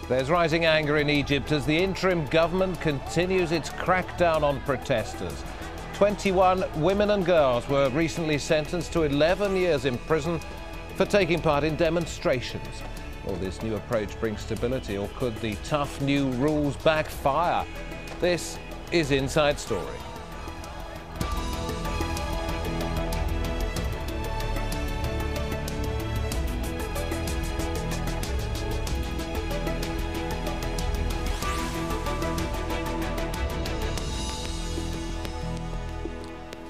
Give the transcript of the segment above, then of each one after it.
There's rising anger in Egypt as the interim government continues its crackdown on protesters. 21 women and girls were recently sentenced to 11 years in prison for taking part in demonstrations. Will this new approach bring stability, or could the tough new rules backfire? This is Inside Story.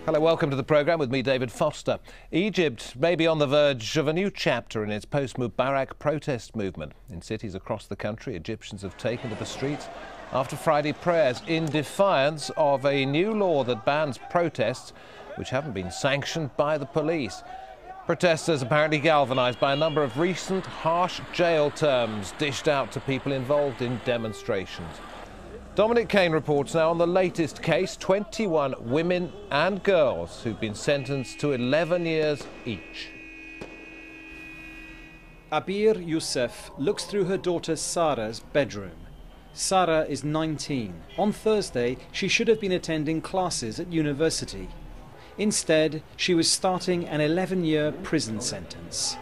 Hello, welcome to the programme with me, David Foster. Egypt may be on the verge of a new chapter in its post-Mubarak protest movement. In cities across the country, Egyptians have taken to the streets after Friday prayers in defiance of a new law that bans protests which haven't been sanctioned by the police. Protesters apparently galvanised by a number of recent harsh jail terms dished out to people involved in demonstrations. Dominic Kane reports now on the latest case, 21 women and girls who've been sentenced to 11 years each. Abir Youssef looks through her daughter Sarah's bedroom. Sarah is 19. On Thursday, she should have been attending classes at university. Instead, she was starting an 11-year prison sentence.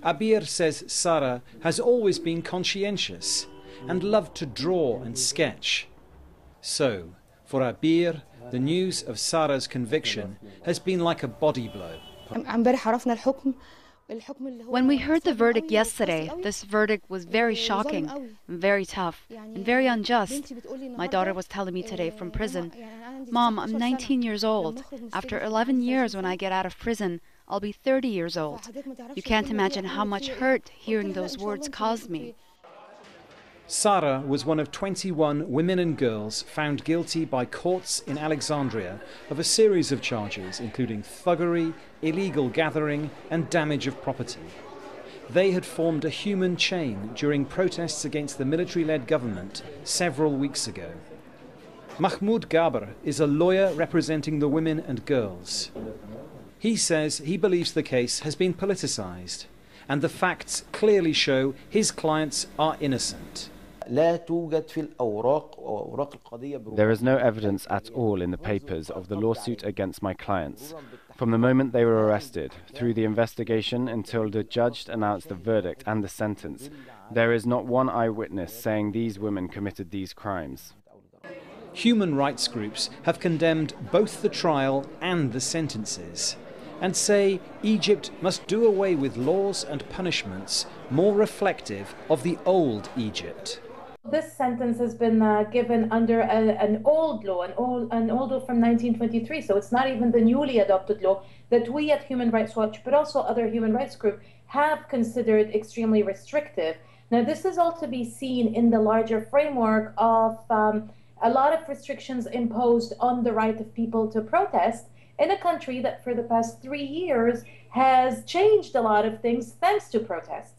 Abir says Sarah has always been conscientious and loved to draw and sketch. So, for Abir, the news of Sarah's conviction has been like a body blow. When we heard the verdict yesterday, this verdict was very shocking, and very tough, and very unjust. My daughter was telling me today from prison, "Mom, I'm 19 years old. After 11 years when I get out of prison, I'll be 30 years old. You can't imagine how much hurt hearing those words caused me." Sarah was one of 21 women and girls found guilty by courts in Alexandria of a series of charges, including thuggery, illegal gathering, and damage of property. They had formed a human chain during protests against the military-led government several weeks ago. Mahmoud Gaber is a lawyer representing the women and girls. He says he believes the case has been politicized, and the facts clearly show his clients are innocent. There is no evidence at all in the papers of the lawsuit against my clients. From the moment they were arrested, through the investigation until the judge announced the verdict and the sentence, there is not one eyewitness saying these women committed these crimes. Human rights groups have condemned both the trial and the sentences, and say Egypt must do away with laws and punishments more reflective of the old Egypt. This sentence has been given under an old law, an old law from 1923, so it's not even the newly adopted law that we at Human Rights Watch, but also other human rights groups, have considered extremely restrictive. Now, this is all to be seen in the larger framework of a lot of restrictions imposed on the right of people to protest in a country that for the past 3 years has changed a lot of things thanks to protests.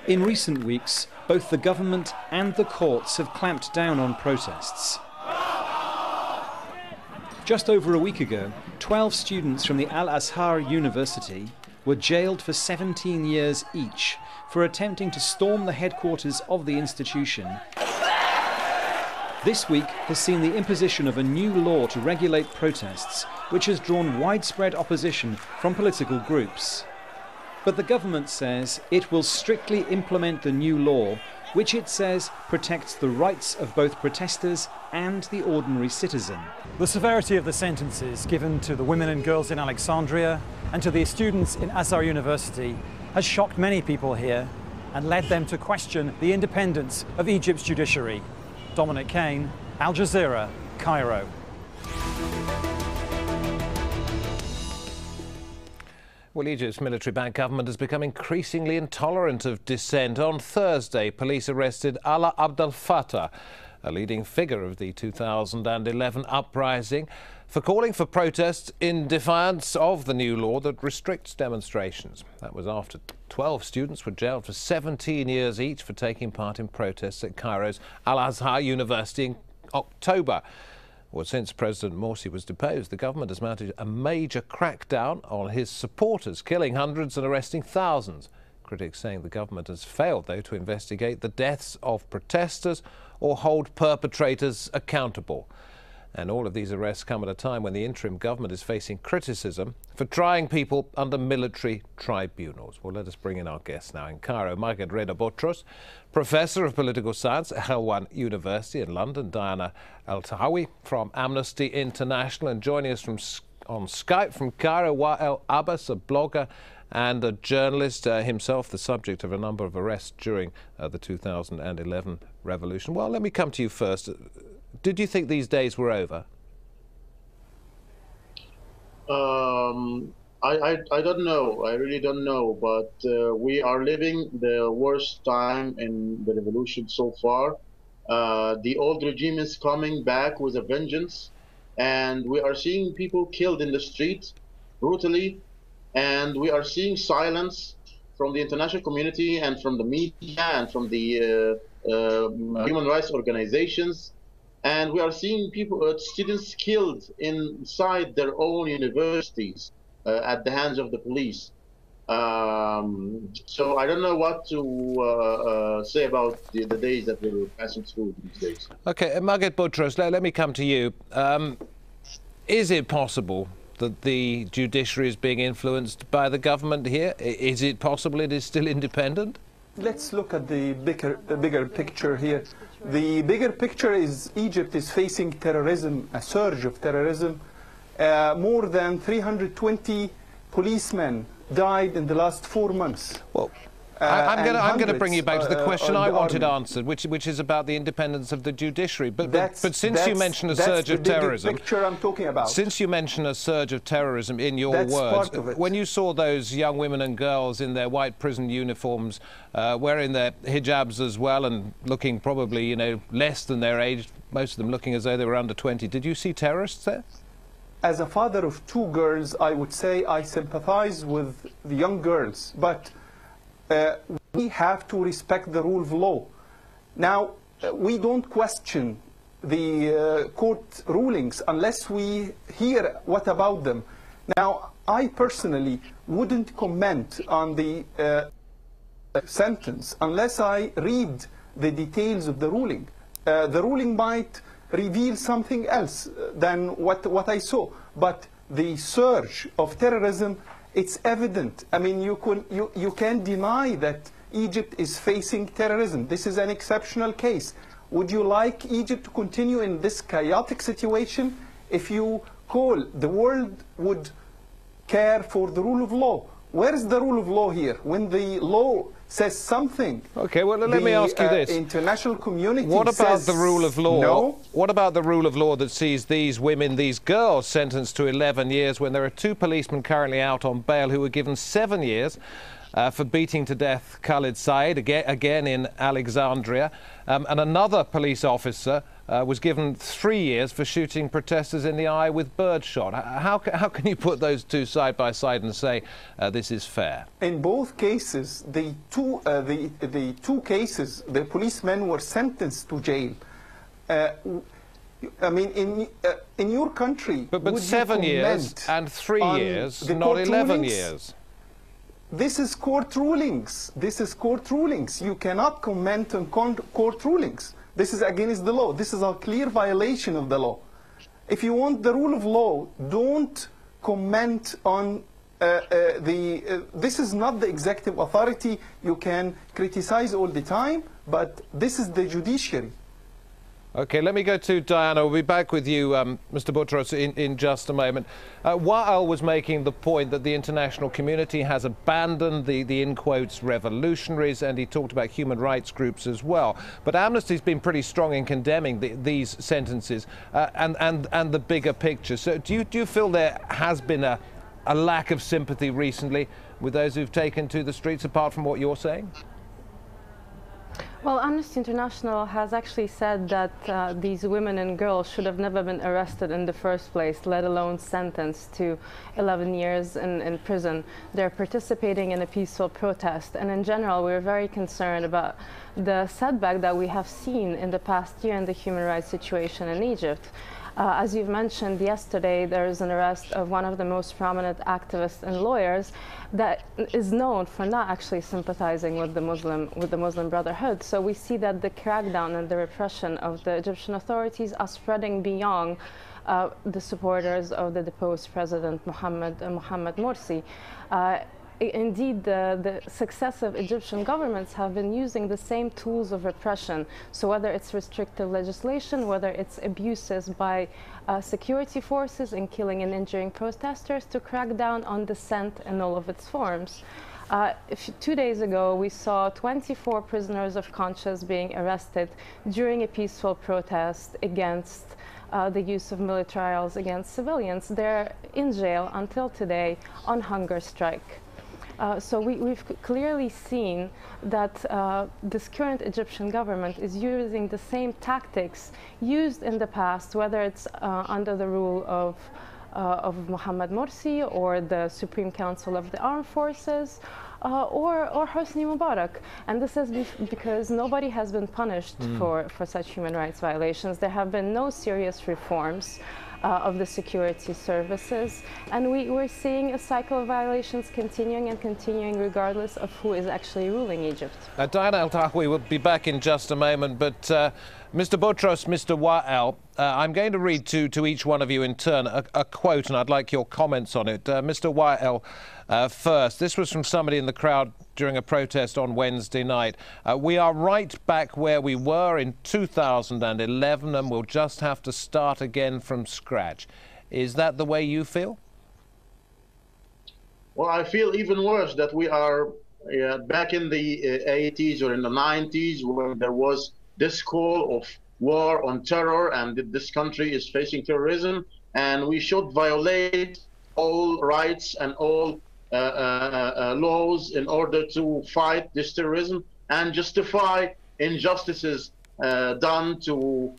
In recent weeks, both the government and the courts have clamped down on protests. Just over a week ago, 12 students from the Al-Azhar University were jailed for 17 years each for attempting to storm the headquarters of the institution. This week has seen the imposition of a new law to regulate protests, which has drawn widespread opposition from political groups. But the government says it will strictly implement the new law, which it says protects the rights of both protesters and the ordinary citizen. The severity of the sentences given to the women and girls in Alexandria and to the students in Azhar University has shocked many people here and led them to question the independence of Egypt's judiciary. Dominic Kane, Aljazeera, Cairo. Well, Egypt's military-backed government has become increasingly intolerant of dissent. On Thursday, police arrested Alaa Abdel Fattah, a leading figure of the 2011 uprising, for calling for protests in defiance of the new law that restricts demonstrations. That was after 12 students were jailed for 17 years each for taking part in protests at Cairo's Al-Azhar University in October. Well, since President Morsi was deposed, the government has mounted a major crackdown on his supporters, killing hundreds and arresting thousands. Critics saying the government has failed, though, to investigate the deaths of protesters or hold perpetrators accountable. And all of these arrests come at a time when the interim government is facing criticism for trying people under military tribunals. Well, let us bring in our guests now. In Cairo, Maged Reda Boutros, Professor of Political Science at Helwan University in London, Diana Al-Tahawi from Amnesty International, and joining us on Skype from Cairo, Wael Abbas, a blogger and a journalist, himself the subject of a number of arrests during the 2011 revolution. Well, let me come to you first. Did you think these days were over? I don't know. I really don't know. But we are living the worst time in the revolution so far. The old regime is coming back with a vengeance, and we are seeing people killed in the street brutally, and we are seeing silence from the international community and from the media and from the human rights organizations. And we are seeing students killed inside their own universities at the hands of the police. So I don't know what to say about the days that we're passing through these days. Okay, Maged Boutros, let me come to you. Is it possible that the judiciary is being influenced by the government here? Is it possible it is still independent? Let's look at the bigger picture here. The bigger picture is Egypt is facing terrorism, a surge of terrorism. More than 320 policemen died in the last 4 months. Well, I'm going to bring you back to the question I wanted answered, which is about the independence of the judiciary. But since you mentioned a surge of terrorism, picture I'm talking about. Since you mentioned a surge of terrorism in your words, when you saw those young women and girls in their white prison uniforms, wearing their hijabs as well, and looking probably, you know, less than their age, most of them looking as though they were under 20, did you see terrorists there? As a father of 2 girls, I would say I sympathize with the young girls, but we have to respect the rule of law. Now, we don't question the court rulings unless we hear what about them. Now, I personally wouldn't comment on the sentence unless I read the details of the ruling. The ruling might reveal something else than what I saw, but the surge of terrorism, it's evident. I mean, you can't deny that Egypt is facing terrorism. This is an exceptional case. Would you like Egypt to continue in this chaotic situation? If you call the world would care for the rule of law. Where is the rule of law here? When the law says something. Okay, well, let me ask you this. International community What about the rule of law? No. What about the rule of law that sees these women, these girls, sentenced to 11 years when there are 2 policemen currently out on bail who were given 7 years for beating to death Khalid Said, again in Alexandria, and another police officer was given 3 years for shooting protesters in the eye with birdshot. How can you put those 2 side by side and say this is fair? In both cases, the two cases, the policemen were sentenced to jail. I mean, in your country, but 7 years and 3 years, not 11 years. This is court rulings. This is court rulings. You cannot comment on court rulings. This is against the law. This is a clear violation of the law. If you want the rule of law, don't comment on this is not the executive authority. You can criticize all the time, but this is the judiciary. Okay, let me go to Diana. We'll be back with you, Mr. Boutros, in just a moment. Wael was making the point that the international community has abandoned the in quotes, revolutionaries, and he talked about human rights groups as well. But Amnesty's been pretty strong in condemning these sentences and the bigger picture. So do you feel there has been a lack of sympathy recently with those who've taken to the streets, apart from what you're saying? Well, Amnesty International has actually said that these women and girls should have never been arrested in the first place, let alone sentenced to 11 years in prison. They're participating in a peaceful protest. And in general, we're very concerned about the setback that we have seen in the past year in the human rights situation in Egypt. As you've mentioned yesterday, there is an arrest of one of the most prominent activists and lawyers that is known for not actually sympathizing with the Muslim Brotherhood. So we see that the crackdown and the repression of the Egyptian authorities are spreading beyond the supporters of the deposed President Mohammed Morsi. Indeed, the successive Egyptian governments have been using the same tools of repression. So whether it's restrictive legislation, whether it's abuses by security forces in killing and injuring protesters, to crack down on dissent in all of its forms. 2 days ago, we saw 24 prisoners of conscience being arrested during a peaceful protest against the use of military trials against civilians. They're in jail until today on hunger strike. So we've clearly seen that this current Egyptian government is using the same tactics used in the past, whether it's under the rule of Mohammed Morsi or the Supreme Council of the Armed Forces, or Hosni Mubarak. And this is because nobody has been punished for such human rights violations. There have been no serious reforms of the security services, and we're seeing a cycle of violations continuing and continuing regardless of who is actually ruling Egypt. Diana El-Tahawi will be back in just a moment, but Mr. Boutros, Mr. Wael, I'm going to read to each one of you in turn a quote, and I'd like your comments on it. Mr. Wael, first. This was from somebody in the crowd during a protest on Wednesday night. We are right back where we were in 2011, and we'll just have to start again from scratch. Is that the way you feel? Well, I feel even worse that we are back in the 80s or in the 90s, when there was this call of war on terror and that this country is facing terrorism, and we should violate all rights and all laws in order to fight this terrorism and justify injustices done to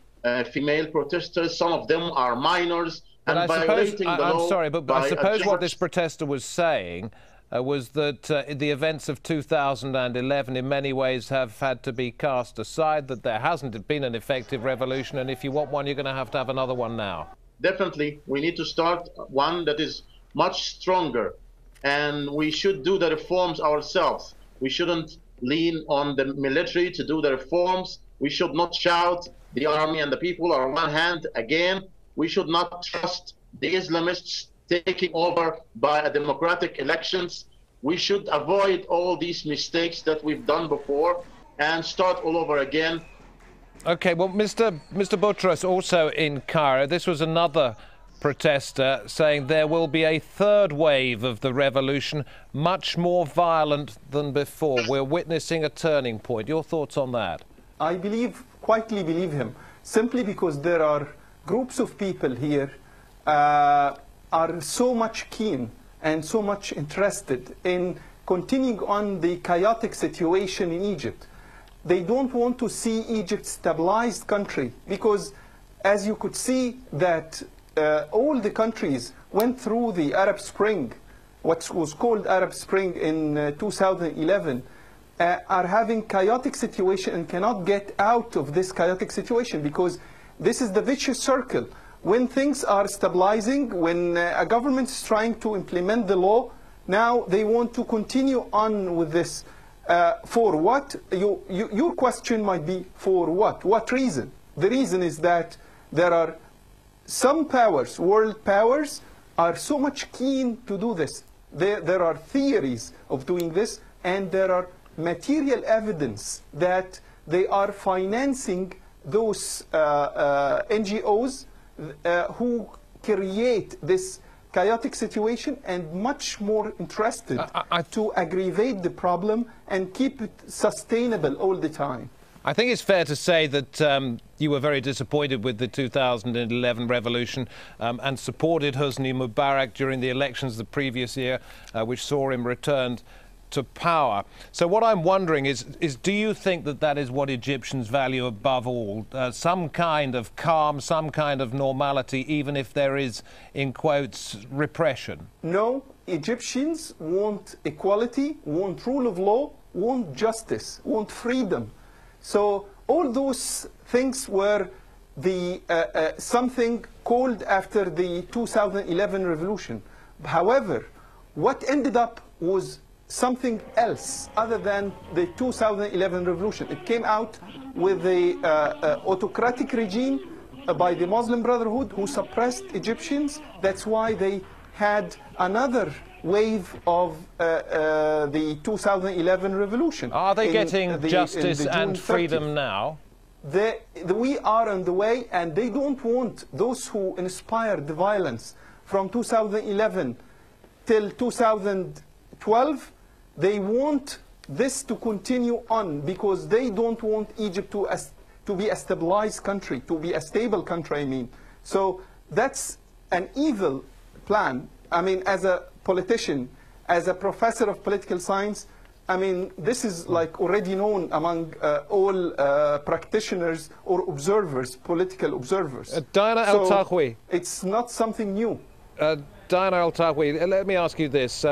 female protesters. Some of them are minors. But and I'm sorry, but I suppose what this protester was saying was that the events of 2011 in many ways have had to be cast aside, that there hasn't been an effective revolution, and if you want one, you're going to have another one now. Definitely. We need to start one that is much stronger, and we should do the reforms ourselves. We shouldn't lean on the military to do the reforms. We should not shout the army and the people are on one hand again. We should not trust the Islamists taking over by democratic elections. We should avoid all these mistakes that we've done before and start all over again. Okay, well, Mr. Boutros, also in Cairo, this was another protester saying there will be a third wave of the revolution, much more violent than before. We're witnessing a turning point. Your thoughts on that? I quietly believe him, simply because there are groups of people here are so much keen and so much interested in continuing on the chaotic situation in Egypt. They don't want to see Egypt stabilized country, because as you could see that all the countries went through the Arab Spring, what was called Arab Spring in 2011, are having chaotic situation and cannot get out of this chaotic situation, because this is the vicious circle. When things are stabilizing, when a government is trying to implement the law, now they want to continue on with this. For what? Your question might be, for what? What reason? The reason is that there are some powers, world powers, are so much keen to do this. There are theories of doing this, and there are material evidence that they are financing those NGOs who create this chaotic situation, and much more interested to aggravate the problem and keep it sustainable all the time. I think it's fair to say that you were very disappointed with the 2011 revolution and supported Hosni Mubarak during the elections the previous year, which saw him returned to power. So what I'm wondering is do you think that that is what Egyptians value above all? Some kind of calm, some kind of normality, even if there is, in quotes, repression? No, Egyptians want equality, want rule of law, want justice, want freedom. So all those things were the something called after the 2011 revolution. However, what ended up was something else other than the 2011 revolution. It came out with an autocratic regime by the Muslim Brotherhood who suppressed Egyptians. That's why they had another wave of the 2011 revolution. Are they getting justice and freedom now? We are on the way, and they don't want those who inspired the violence from 2011 till 2012. They want this to continue on because they don't want Egypt to be a stabilized country, to be a stable country, I mean. So that's an evil plan. I mean, as a politician, as a professor of political science, I mean, this is like already known among all practitioners or observers, political observers. Diana Al-Taqwi. It's not something new. Diana Al-Taqwi, let me ask you this.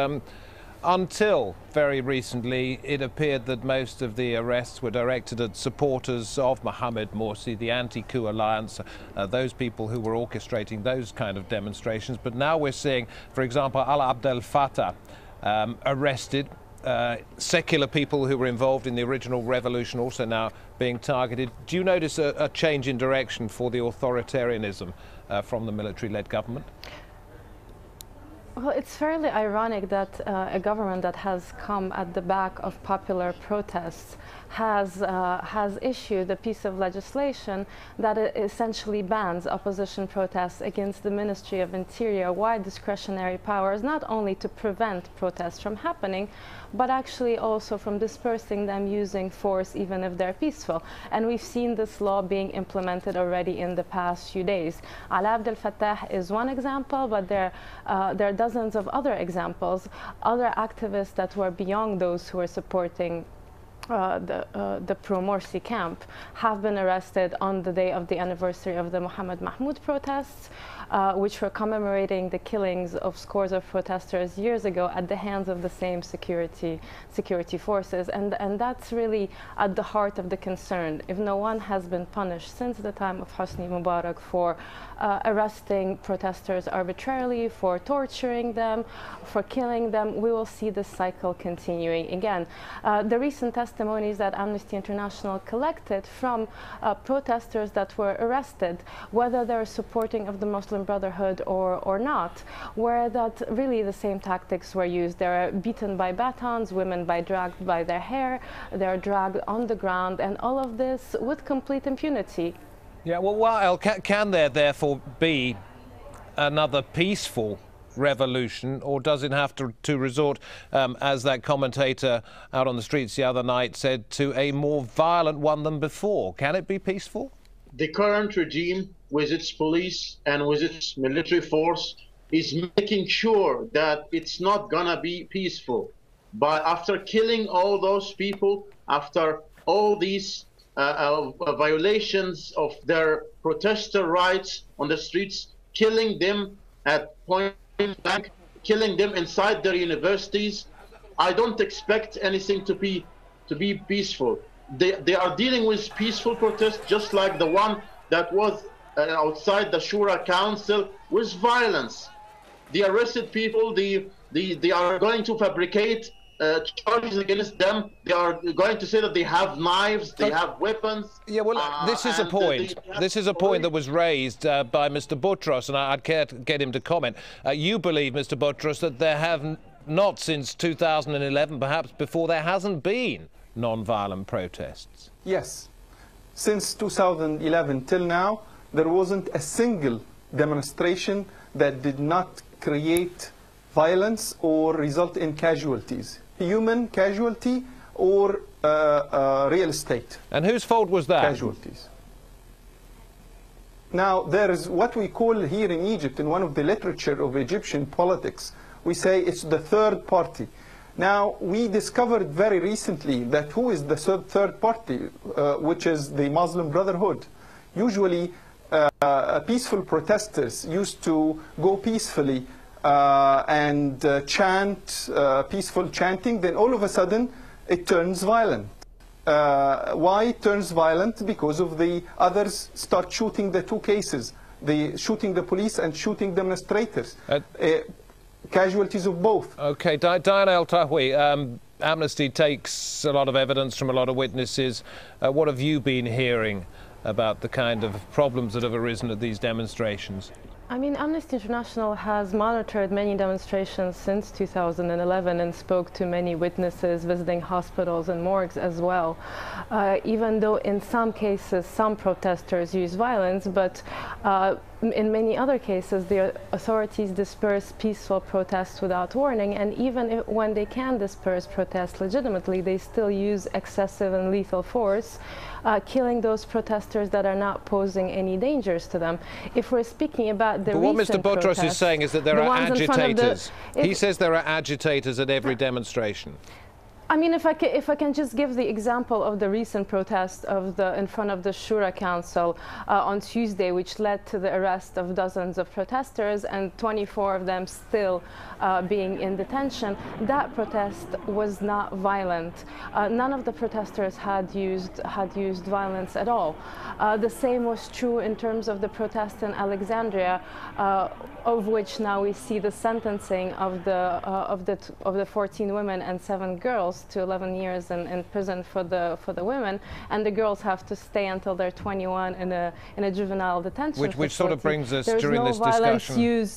Until very recently, it appeared that most of the arrests were directed at supporters of Mohamed Morsi, the anti-coup alliance, those people who were orchestrating those kind of demonstrations. But now we're seeing, for example, Abdel Fattah arrested. Secular people who were involved in the original revolution also now being targeted. Do you notice a change in direction for the authoritarianism from the military-led government? Well, it's fairly ironic that a government that has come at the back of popular protests has issued a piece of legislation that essentially bans opposition protests against the Ministry of Interior wide discretionary powers, not only to prevent protests from happening, but actually also from dispersing them using force even if they're peaceful. And we've seen this law being implemented already in the past few days. Abdel Fattah is one example, but there are dozens of other examples, other activists that were beyond those who were supporting the pro-Morsi camp have been arrested on the day of the anniversary of the Mohammed Mahmoud protests, which were commemorating the killings of scores of protesters years ago at the hands of the same security forces. And that's really at the heart of the concern. If no one has been punished since the time of Hosni Mubarak for arresting protesters arbitrarily, for torturing them, for killing them, we will see this cycle continuing again. The recent testimonies that Amnesty International collected from protesters that were arrested, whether they're supporting of the Muslim Brotherhood or not, where that really the same tactics were used. They're beaten by batons, women dragged by their hair, they're dragged on the ground, and all of this with complete impunity. Yeah, well, Wael, can there therefore be another peaceful revolution, or does it have to resort, as that commentator out on the streets the other night said, to a more violent one than before? Can it be peaceful? The current regime, with its police and with its military force, is making sure that it's not gonna be peaceful. But after killing all those people, after all these violations of their protester rights on the streets, killing them at point blank, killing them inside their universities, I don't expect anything to be peaceful. They are dealing with peaceful protests, just like the one that was outside the Shura Council, with violence. The arrested people, they are going to fabricate charges against them. They are going to say that they have knives, they have weapons. Yeah, well, this is a point. This is a point that was raised by Mr. Boutros, and I'd care to get him to comment. You believe, Mr. Boutros, that there have not since 2011, perhaps before, there hasn't been non-violent protests? Yes. Since 2011 till now, there wasn't a single demonstration that did not create violence or result in casualties, human casualty or real estate. And whose fault was that? Casualties. Now, there is what we call here in Egypt, in one of the literature of Egyptian politics, we say it's the third party. Now, we discovered very recently that who is the third party, which is the Muslim Brotherhood. Usually, peaceful protesters used to go peacefully and chant peaceful chanting, then all of a sudden it turns violent. Why it turns violent? Because of the others start shooting the two cases. shooting the police and shooting demonstrators. Casualties of both. Okay, Diana El-Tahwi, Amnesty takes a lot of evidence from a lot of witnesses. What have you been hearing about the kind of problems that have arisen at these demonstrations? I mean, Amnesty International has monitored many demonstrations since 2011 and spoke to many witnesses visiting hospitals and morgues as well. Even though in some cases some protesters use violence, but in many other cases the authorities disperse peaceful protests without warning, and even when they can disperse protests legitimately, they still use excessive and lethal force, killing those protesters that are not posing any dangers to them. If we're speaking about the what Mr. Botros is saying is that there are agitators. He says there are agitators at every demonstration. I mean, if I can just give the example of the recent protest in front of the Shura Council on Tuesday, which led to the arrest of dozens of protesters and 24 of them still being in detention. That protest was not violent. None of the protesters had used violence at all. The same was true in terms of the protest in Alexandria, of which now we see the sentencing of the 14 women and 7 girls to 11 years in prison for the women, and the girls have to stay until they're 21 in a juvenile detention. Which sort of brings us during this discussion.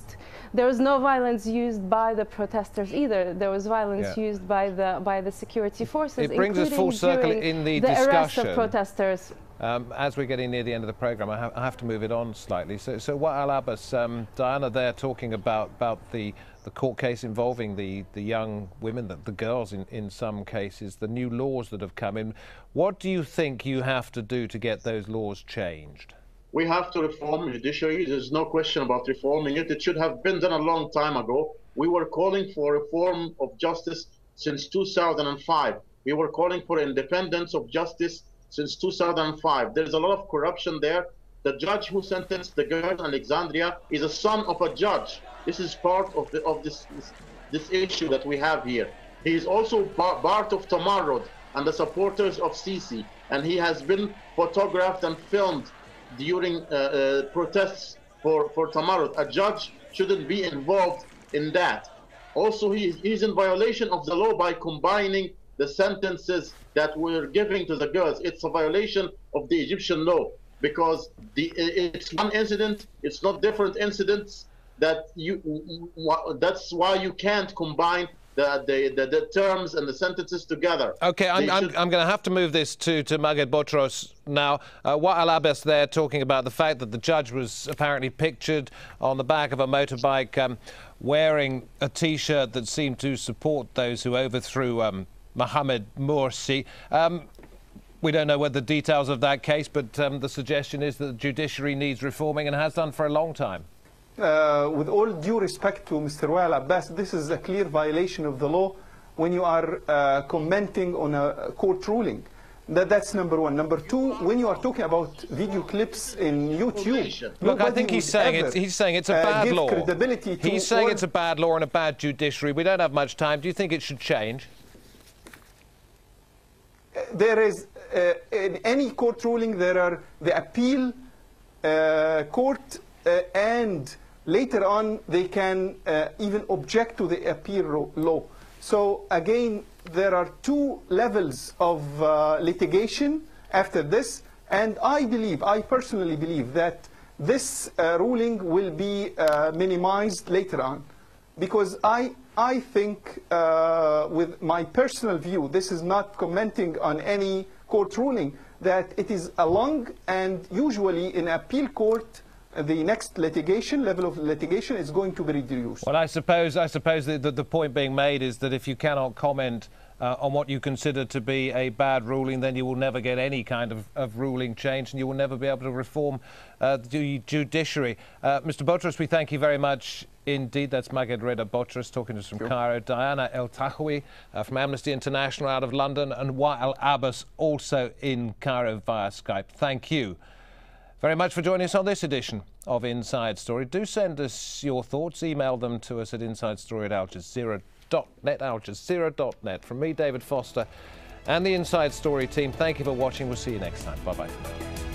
There was no violence used by the protesters either. There was violence used by the security forces. It brings us full circle in the discussion. Arrest of protesters. As we're getting near the end of the programme, I have to move it on slightly. So Wael Abbas, Diana there talking about the court case involving the young women, the girls in some cases, the new laws that have come in. What do you think you have to do to get those laws changed? We have to reform the judiciary. There's no question about reforming it. It should have been done a long time ago. We were calling for reform of justice since 2005. We were calling for independence of justice since 2005. There's a lot of corruption there. The judge who sentenced the girl in Alexandria is a son of a judge. This is part of this issue that we have here. He is also part of Tamarrud and the supporters of Sisi, and he has been photographed and filmed during protests for Tamarrud. A judge shouldn't be involved in that. Also, he's in violation of the law by combining the sentences that we're giving to the girls. It's a violation of the Egyptian law because it's one incident, it's not different incidents. That's why you can't combine the terms and the sentences together. Okay, I'm going to have to move this to Maged Botros now. Wael Abbas there talking about the fact that the judge was apparently pictured on the back of a motorbike wearing a T-shirt that seemed to support those who overthrew Mohamed Morsi. We don't know what the details of that case, but the suggestion is that the judiciary needs reforming and has done for a long time. With all due respect to Mr. Wael Abbas, this is a clear violation of the law when you are commenting on a court ruling. That's number one. Number two, when you are talking about video clips in YouTube, look, I think he's saying it's a bad law. He's saying it's a bad law and a bad judiciary. We don't have much time. Do you think it should change? There is, in any court ruling, there are the appeal court and later on they can even object to the appeal law. So again, there are 2 levels of litigation after this, and I personally believe that this ruling will be minimized later on, because I think, with my personal view, this is not commenting on any court ruling, that it is a long, and usually in appeal court, the next level of litigation is going to be reduced. Well, I suppose the point being made is that if you cannot comment on what you consider to be a bad ruling, then you will never get any kind of ruling change, and you will never be able to reform the judiciary. Mr. Botros, we thank you very much indeed. That's Maged Reda Botros talking to us from Cairo. Diana El-Tahwi from Amnesty International out of London, and Wael Abbas also in Cairo via Skype. Thank you very much for joining us on this edition of Inside Story. Do send us your thoughts. Email them to us at insidestory@aljazeera.net, aljazeera.net. From me, David Foster, and the Inside Story team, thank you for watching. We'll see you next time. Bye-bye for now.